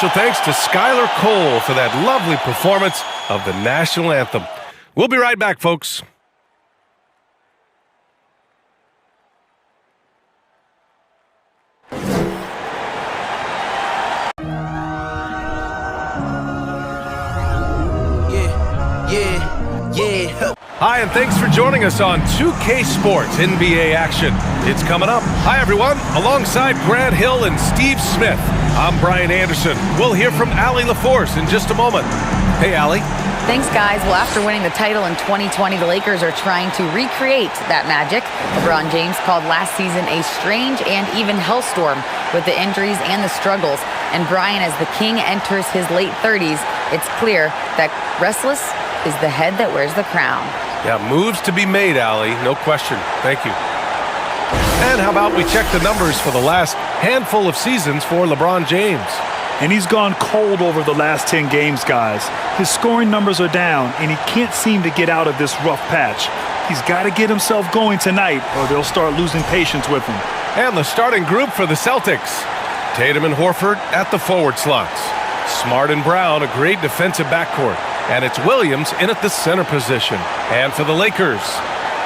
special thanks to Skylar Cole for that lovely performance of the national anthem. We'll be right back, folks. Hi, and thanks for joining us on 2K Sports NBA action. It's coming up. Hi, everyone. Alongside Grant Hill and Steve Smith, I'm Brian Anderson. We'll hear from Allie LaForce in just a moment. Hey, Allie. Thanks, guys. Well, after winning the title in 2020, the Lakers are trying to recreate that magic. LeBron James called last season a strange and even hellstorm with the injuries and the struggles. And Brian, as the king enters his late 30s, it's clear that restless is the head that wears the crown. Yeah, moves to be made, Allie. No question. Thank you. And how about we check the numbers for the last handful of seasons for LeBron James? And he's gone cold over the last 10 games, guys. His scoring numbers are down, and he can't seem to get out of this rough patch. He's got to get himself going tonight, or they'll start losing patience with him. And the starting group for the Celtics. Tatum and Horford at the forward slots. Smart and Brown, a great defensive backcourt. And it's Williams in at the center position. And for the Lakers,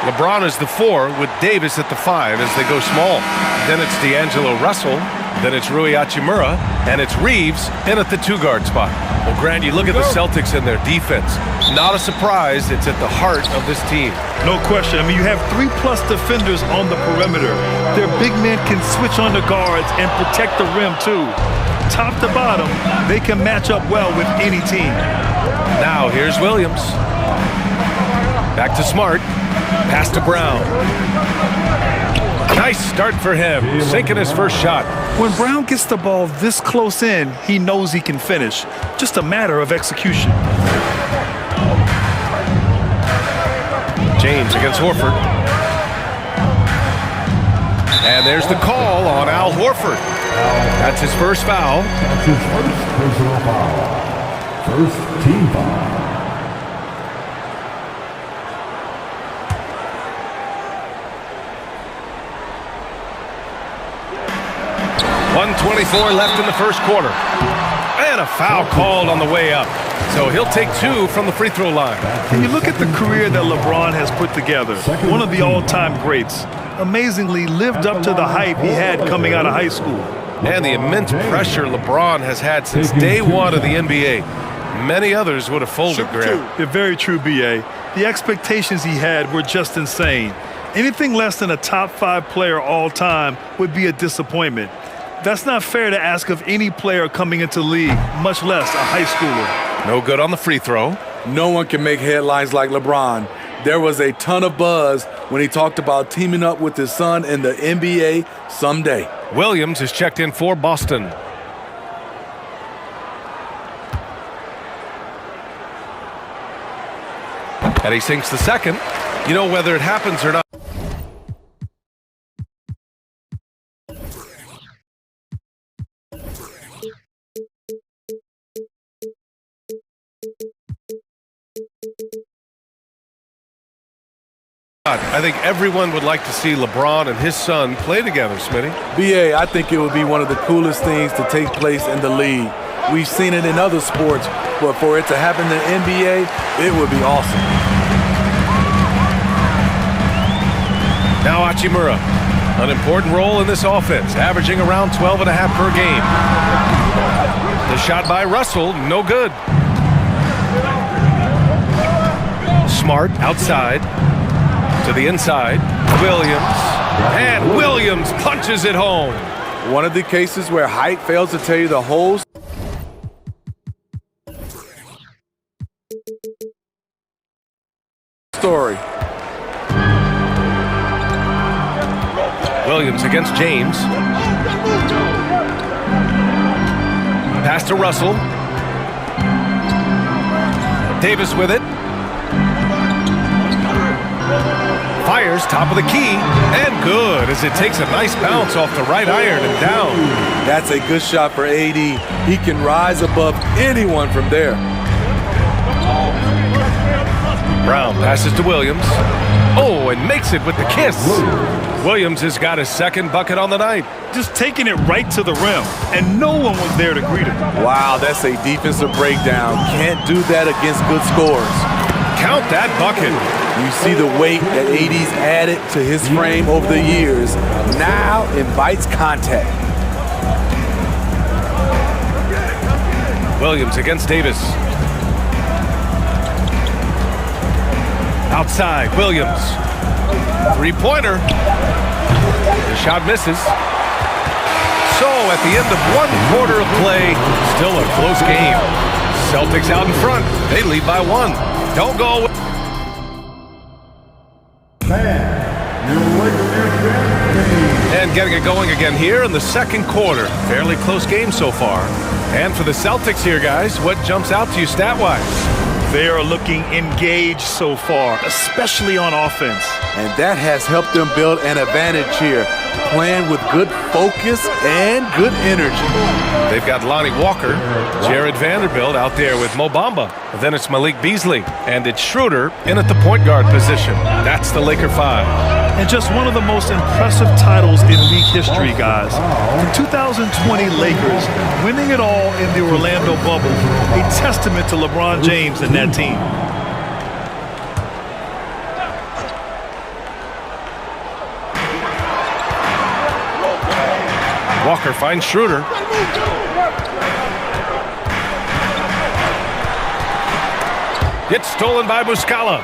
LeBron is the 4 with Davis at the 5 as they go small. Then it's D'Angelo Russell. Then it's Rui Hachimura. And it's Reeves in at the 2-guard spot. Well, Grant, you look at the Celtics and their defense. Not a surprise. It's at the heart of this team. No question. I mean, you have 3+ defenders on the perimeter. Their big men can switch on the guards and protect the rim, too. Top to bottom, they can match up well with any team. Now here's Williams. Back to Smart. Pass to Brown. Nice start for him, sinking his first shot. When Brown gets the ball this close in, he knows he can finish. Just a matter of execution. James against Horford. And there's the call on Al Horford. That's his first foul. That's his first personal foul. First team foul. .124 left in the first quarter. And a foul called on the way up. So he'll take 2 from the free throw line. And you look at the career that LeBron has put together. One of the all-time greats. Amazingly lived up to the hype he had coming out of high school. And the immense pressure LeBron has had since day one of the NBA. Many others would have folded, Grant. Yeah, very true, B.A. The expectations he had were just insane. Anything less than a top 5 player all time would be a disappointment. That's not fair to ask of any player coming into the league, much less a high schooler. No good on the free throw. No one can make headlines like LeBron. There was a ton of buzz when he talked about teaming up with his son in the NBA someday. Williams is checked in for Boston. And he sinks the second. You know, whether it happens or not. I think everyone would like to see LeBron and his son play together, Smitty. B.A., I think it would be one of the coolest things to take place in the league. We've seen it in other sports, but for it to happen in the NBA, it would be awesome. Now Hachimura, an important role in this offense, averaging around 12.5 per game. The shot by Russell, no good. Smart outside. To the inside, Williams, and Williams punches it home. One of the cases where height fails to tell you the whole story. Williams against James. Pass to Russell. Davis with it. Fires top of the key, and good as it takes a nice bounce off the right iron and down. That's a good shot for AD. He can rise above anyone from there. Brown passes to Williams. Oh, and makes it with the kiss. Williams has got his second bucket on the night. Just taking it right to the rim, and no one was there to greet him. Wow, that's a defensive breakdown. Can't do that against good scores. Count that bucket. You see the weight that AD's added to his frame over the years. Now invites contact. Williams against Davis. Outside, Williams. Three-pointer. The shot misses. So at the end of one quarter of play, still a close game. Celtics out in front. They lead by one. Don't go. And getting it going again here in the second quarter. Fairly close game so far. And for the Celtics here, guys, what jumps out to you stat-wise? They are looking engaged so far, especially on offense. And that has helped them build an advantage here, playing with good focus and good energy. They've got Lonnie Walker, Jared Vanderbilt out there with Mo Bamba. Then it's Malik Beasley, and it's Schroeder in at the point guard position. That's the Laker 5. And just one of the most impressive titles in league history, guys. The 2020 Lakers winning it all in the Orlando bubble, a testament to LeBron James and that team. Walker finds Schroeder. Gets stolen by Muscala.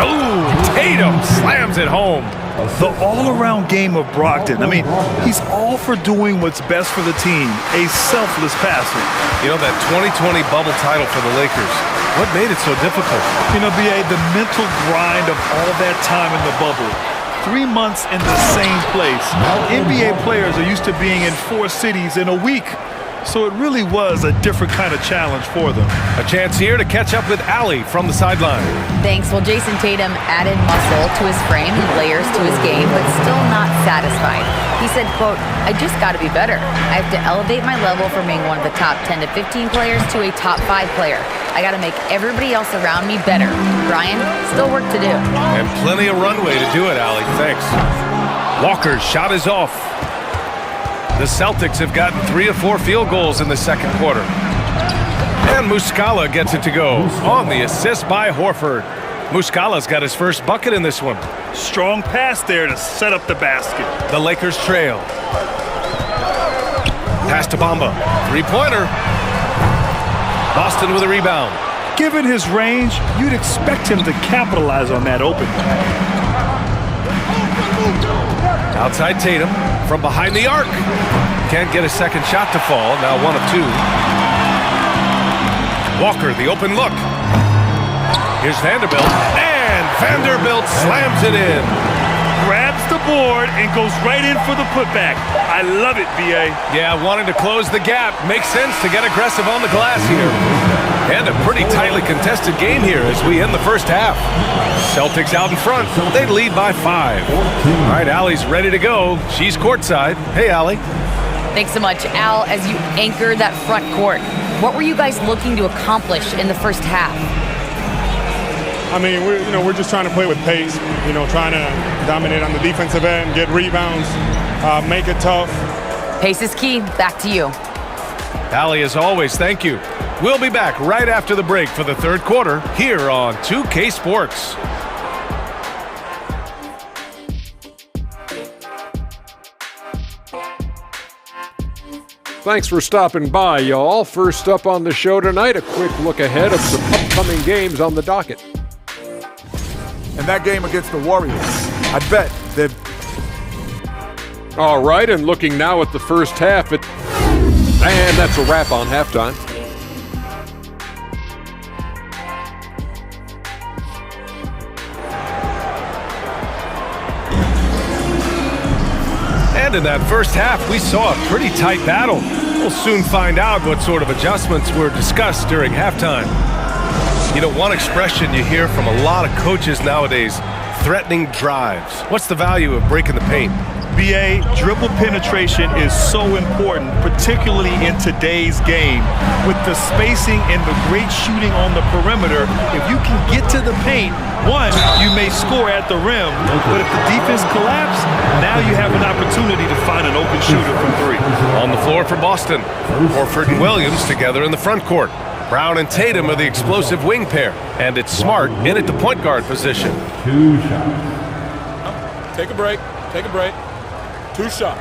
Oh, Tatum slams it home. The all-around game of Brogdon. I mean, he's all for doing what's best for the team, a selfless passer. You know, that 2020 bubble title for the Lakers, what made it so difficult? You know, B.A., the mental grind of all that time in the bubble. 3 months in the same place. NBA players are used to being in 4 cities in a week. So it really was a different kind of challenge for them. A chance here to catch up with Allie from the sideline. Thanks. Well, Jason Tatum added muscle to his frame and layers to his game, but still not satisfied. He said, quote, "I just got to be better. I have to elevate my level from being one of the top 10 to 15 players to a top 5 player. I got to make everybody else around me better. Brian, still work to do." And plenty of runway to do it, Allie. Thanks. Walker's shot is off. The Celtics have gotten 3 of 4 field goals in the second quarter. And Muscala gets it to go on the assist by Horford. Muscala's got his first bucket in this one. Strong pass there to set up the basket. The Lakers trail. Pass to Bamba. Three-pointer. Boston with a rebound. Given his range, you'd expect him to capitalize on that open. Outside Tatum from behind the arc. Can't get a second shot to fall. Now 1 of 2. Walker, the open look. Here's Vanderbilt. And Vanderbilt slams it in. Grabs the board and goes right in for the putback. I love it, B.A. Yeah, wanting to close the gap. Makes sense to get aggressive on the glass here. And a pretty tightly contested game here as we end the first half. Celtics out in front. They lead by 5. All right, Allie's ready to go. She's courtside. Hey, Allie. Thanks so much, Al. As you anchor that front court, what were you guys looking to accomplish in the first half? I mean, we're just trying to play with pace. Trying to dominate on the defensive end, get rebounds, make it tough. Pace is key. Back to you. Allie, as always, thank you. We'll be back right after the break for the third quarter here on 2K Sports. Thanks for stopping by, y'all. First up on the show tonight, a quick look ahead of some upcoming games on the docket. And that game against the Warriors, I bet they've... All right, and looking now at the first half, and that's a wrap on halftime. And in that first half, we saw a pretty tight battle. We'll soon find out what sort of adjustments were discussed during halftime. You know, one expression you hear from a lot of coaches nowadays, threatening drives. What's the value of breaking the paint? NBA, dribble penetration is so important, particularly in today's game. With the spacing and the great shooting on the perimeter, if you can get to the paint, one, you may score at the rim, but if the defense collapses, now you have an opportunity to find an open shooter from three. On the floor for Boston, Horford and Williams together in the front court. Brown and Tatum are the explosive wing pair, and it's Smart in at the point guard position. 2 shots. Take a break. Take a break. 2 shots.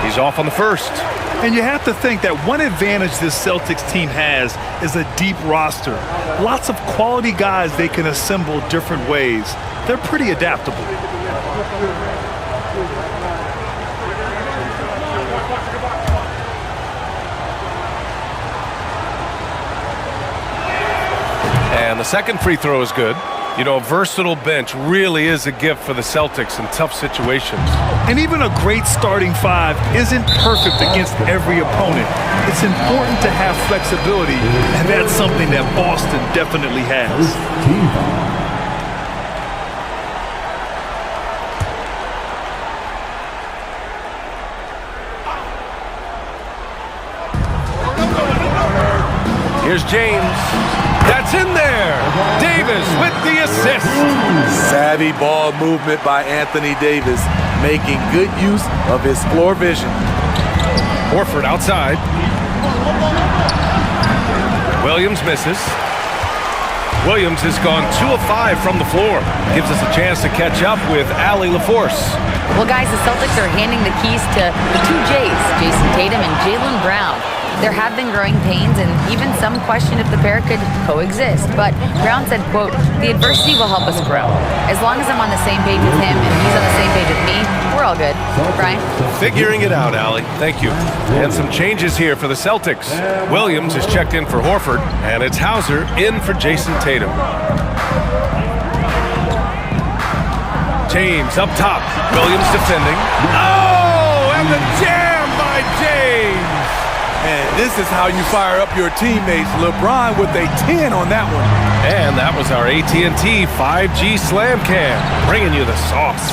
He's off on the first. And you have to think that one advantage this Celtics team has is a deep roster. Lots of quality guys they can assemble different ways. They're pretty adaptable. And the second free throw is good. You know, a versatile bench really is a gift for the Celtics in tough situations. And even a great starting five isn't perfect against every opponent. It's important to have flexibility, and that's something that Boston definitely has. Team foul. Here's James. That's in there. Davis with the assist. Savvy ball movement by Anthony Davis, making good use of his floor vision. Horford outside. Williams misses. Williams has gone 2 of 5 from the floor. Gives us a chance to catch up with Allie LaForce. Well, guys, the Celtics are handing the keys to the 2 J's, Jason Tatum and Jaylen Brown. There have been growing pains, and even some question if the pair could coexist. But Brown said, quote, "The adversity will help us grow. As long as I'm on the same page with him and he's on the same page with me, we're all good." Brian? Figuring it out, Allie. Thank you. And some changes here for the Celtics. Williams is checked in for Horford, and it's Hauser in for Jason Tatum. James up top. Williams defending. Oh, and the jam by James. And this is how you fire up your teammates. LeBron with a 10 on that one. And that was our AT&T 5G Slam Cam, bringing you the sauce.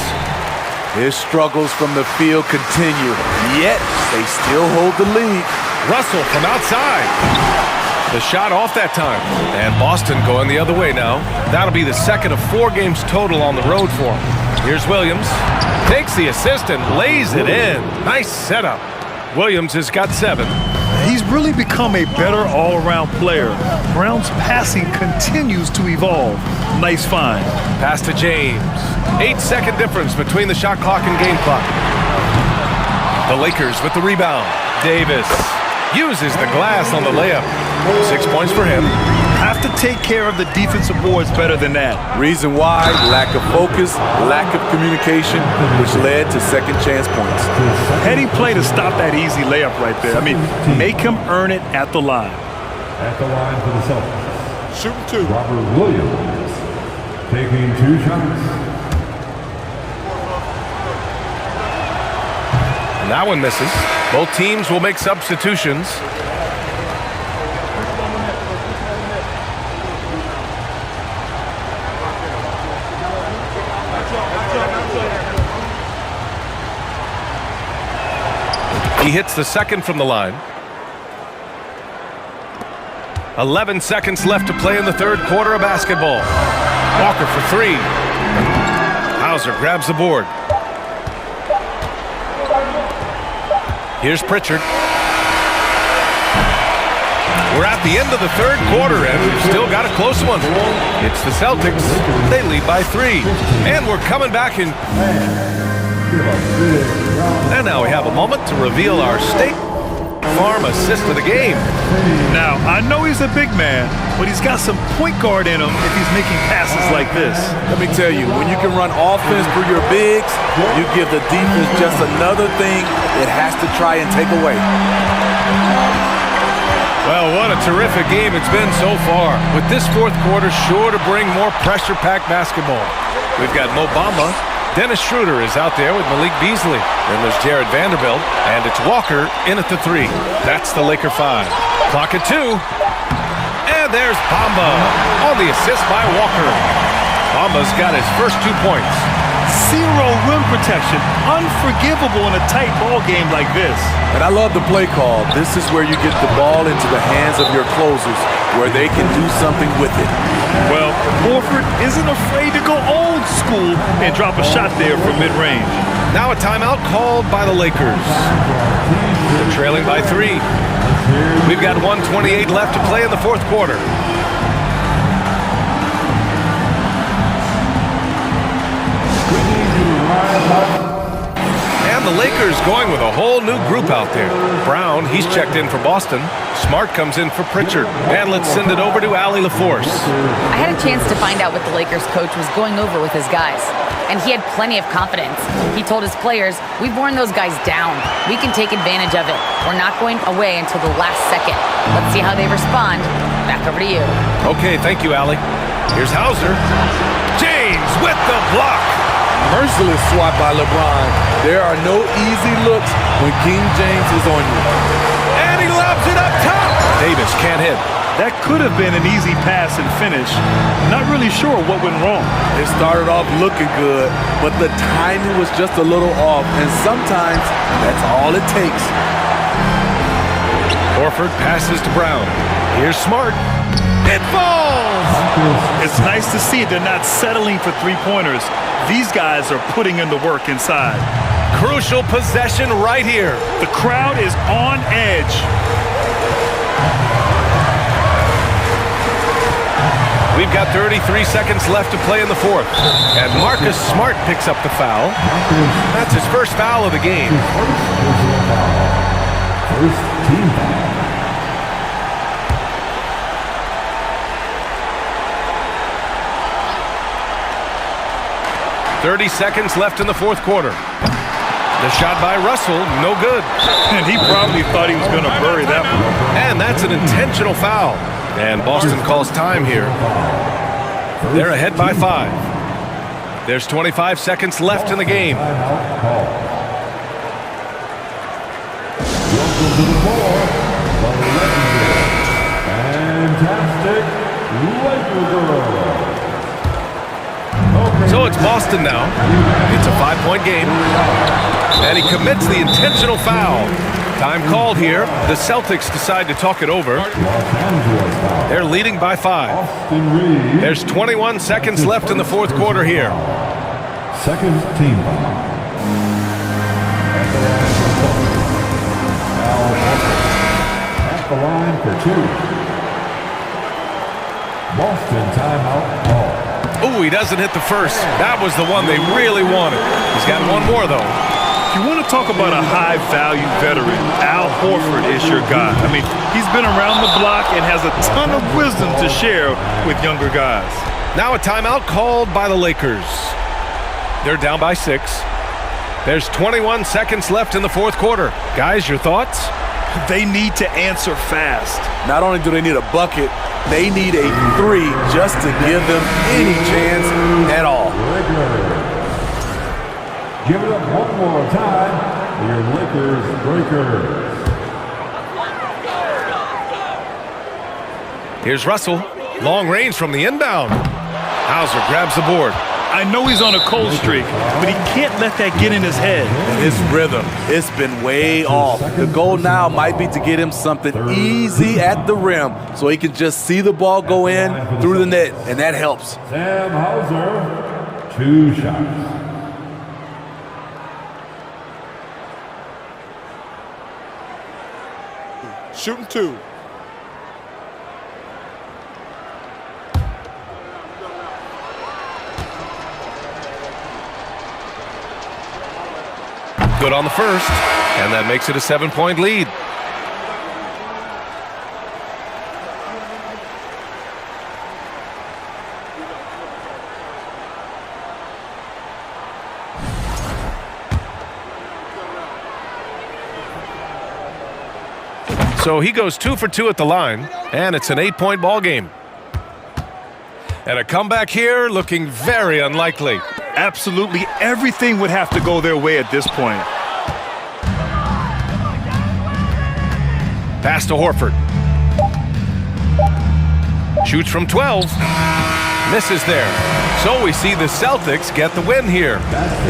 His struggles from the field continue, yet they still hold the lead. Russell from outside. The shot off that time. And Boston going the other way now. That'll be the second of 4 games total on the road for him. Here's Williams. Takes the assist and lays it in. Nice setup. Williams has got 7. He's really become a better all-around player. Brown's passing continues to evolve. Nice find. Pass to James. 8-second difference between the shot clock and game clock. The Lakers with the rebound. Davis uses the glass on the layup. 6 points for him. Have to take care of the defensive boards better than that. Reason why? Lack of focus, lack of communication, which led to second chance points. Heady play to stop that easy layup right there. I mean, make him earn it at the line. At the line for the Celtics. Shooting 2. Robert Williams taking 2 shots. And that one misses. Both teams will make substitutions. He hits the second from the line. 11 seconds left to play in the third quarter of basketball. Walker for 3. Hauser grabs the board. Here's Pritchard. We're at the end of the third quarter, and we've still got a close one. It's the Celtics. They lead by 3. And we're coming back in. And now we have a moment to reveal our State Farm assist of the game. Now, I know he's a big man, but he's got some point guard in him if he's making passes like this. Let me tell you, when you can run offense through your bigs, you give the defense just another thing it has to try and take away. Well, what a terrific game it's been so far. With this fourth quarter sure to bring more pressure-packed basketball. We've got Mo Bamba Dennis Schroeder is out there with Malik Beasley. Then there's Jared Vanderbilt, and it's Walker in at the 3. That's the Laker 5. Clock at 2. And there's Bamba on the assist by Walker. Bamba's got his first 2 points. Zero rim protection. Unforgivable in a tight ball game like this. And I love the play call. This is where you get the ball into the hands of your closers, where they can do something with it. Well, Horford isn't afraid to go old school and drop a shot there from mid-range. Now a timeout called by the Lakers. They're trailing by 3. We've got 1:28 left to play in the fourth quarter. And the Lakers going with a whole new group out there. Brown, he's checked in for Boston. Smart comes in for Pritchard. And let's send it over to Allie LaForce. I had a chance to find out what the Lakers coach was going over with his guys, and he had plenty of confidence. He told his players, "We've worn those guys down. We can take advantage of it. We're not going away until the last second. Let's see how they respond." Back over to you. Okay, thank you, Allie. Here's Hauser. James with the block. Merciless swat by LeBron. There are no easy looks when King James is on you. And he lobs it up top. Davis can't hit. That could have been an easy pass and finish. Not really sure what went wrong. It started off looking good, but the timing was just a little off, and sometimes that's all it takes. Horford passes to Brown. Here's Smart. It falls! It's nice to see they're not settling for three-pointers. These guys are putting in the work inside. Crucial possession right here. The crowd is on edge. We've got 33 seconds left to play in the fourth. And Marcus Smart picks up the foul. That's his first foul of the game. First team foul. 30 seconds left in the fourth quarter. The shot by Russell, no good. And he probably thought he was going to bury that one. And that's an intentional foul. And Boston calls time here. They're ahead by 5. There's 25 seconds left in the game. Welcome to the floor, the legendary, fantastic Laker girl. So it's Boston now. It's a 5-point game. And he commits the intentional foul. Time called here. The Celtics decide to talk it over. They're leading by 5. There's 21 seconds left in the fourth quarter here. Second team foul. At the line for 2. Boston timeout call. Ooh, he doesn't hit the first. That was the one they really wanted. He's got one more, though. If you want to talk about a high-value veteran, Al Horford is your guy. I mean, he's been around the block and has a ton of wisdom to share with younger guys. Now a timeout called by the Lakers. They're down by 6. There's 21 seconds left in the fourth quarter. Guys, your thoughts? They need to answer fast. Not only do they need a bucket, they need a 3 just to give them any chance at all. Give it up one more time for your Lakers breakers. Here's Russell. Long range from the inbound. Hauser grabs the board. I know he's on a cold streak, but he can't let that get in his head. His rhythm, it's been way off. The goal now might be to get him something easy at the rim so he can just see the ball go in through the net, and that helps. Sam Hauser, 2 shots. Shooting 2. Good on the first, and that makes it a 7-point lead. So he goes 2 for 2 at the line, and it's an 8-point ball game. And a comeback here looking very unlikely. Absolutely everything would have to go their way at this point. Pass to Horford. Shoots from 12. Misses there. So we see the Celtics get the win here.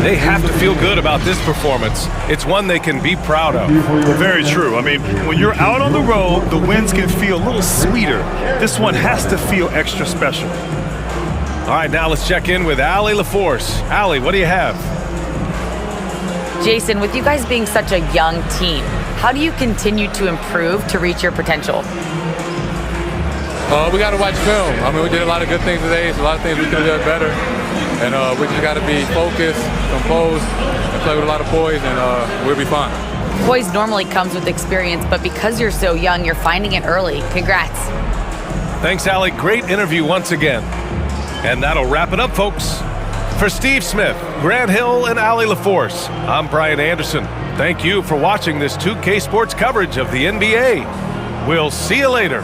They have to feel good about this performance. It's one they can be proud of. Very true. I mean, when you're out on the road, the wins can feel a little sweeter. This one has to feel extra special. All right, now let's check in with Allie LaForce. Allie, what do you have? Jason, with you guys being such a young team, how do you continue to improve to reach your potential? We got to watch film. I mean, we did a lot of good things today. So a lot of things we could have done better. And we just got to be focused, composed, and play with a lot of poise, and we'll be fine. Poise normally comes with experience, but because you're so young, you're finding it early. Congrats. Thanks, Allie. Great interview once again. And that'll wrap it up, folks. For Steve Smith, Grant Hill, and Allie LaForce, I'm Brian Anderson. Thank you for watching this 2K Sports coverage of the NBA. We'll see you later.